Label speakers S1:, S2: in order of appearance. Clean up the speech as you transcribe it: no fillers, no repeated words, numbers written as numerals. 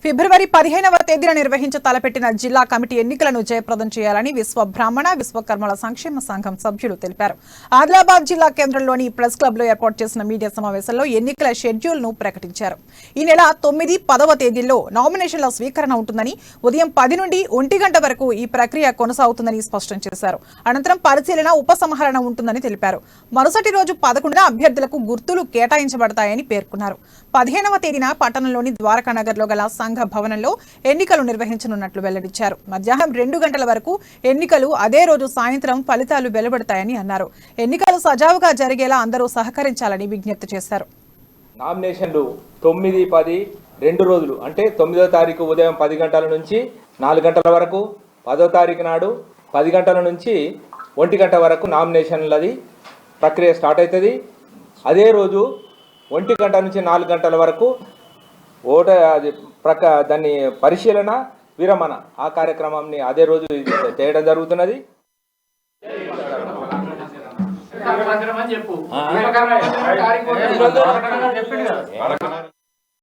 S1: ఫిబ్రవరి 15వ తేదీన నిర్వహించ తలపెట్టిన జిల్లా కమిటీ ఎన్నికలను జయప్రదం చేయాలని విశ్వ బ్రాహ్మణ విశ్వకర్మల సంక్షేమ సంఘం సభ్యులు తెలిపారు. ఆదిలాబాద్ జిల్లా కేంద్రంలోని ప్రెస్ క్లబ్ లో ఏర్పాటు చేసిన మీడియా సమావేశంలో ఎన్నికల షెడ్యూల్ ను ప్రకటించారు. ఈ నెల 9, 10వ తేదీల్లో నామినేషన్ల స్వీకరణ ఉంటుందని, ఉదయం 10 నుండి 1 గంట వరకు ఈ ప్రక్రియ కొనసాగుతుందని స్పష్టం చేశారు. అనంతరం పరిశీలన, ఉపసంహరణ ఉంటుందని తెలిపారు. మరుసటి రోజు 11న అభ్యర్థులకు గుర్తులు కేటాయించబడతాయని పేర్కొన్నారు. 15వ తేదీన పట్టణంలోని ద్వారకానగర్ లో గల సంఘ భవనంలో ఎన్నికలు నిర్వహించనున్నట్లు వెల్లడించారు. మధ్యాహ్నం 2 గంటల వరకు ఎన్నికలు, అదే రోజు సాయంత్రం ఫలితాలు వెలువడతాయని అన్నారు. ఎన్నికలు సజావుగా జరిగేలా అందరూ సహకరించాలని విజ్ఞప్తి చేశారు.
S2: నామినేషన్లు 9, 10 2 రోజులు అంటే 9వ తారీఖు ఉదయం 10 గంటల నుంచి 4 గంటల వరకు, 10వ తారీఖు నాడు 10 గంటల నుంచి 1 గంట వరకు నామినేషన్లది ప్రక్రియ స్టార్ట్ అవుతుంది. అదే రోజు 1 గంట నుంచి 4 గంటల వరకు దాన్ని పరిశీలన, విరమణ ఆ కార్యక్రమాన్ని అదే రోజు చేయడం జరుగుతున్నది. చెప్పు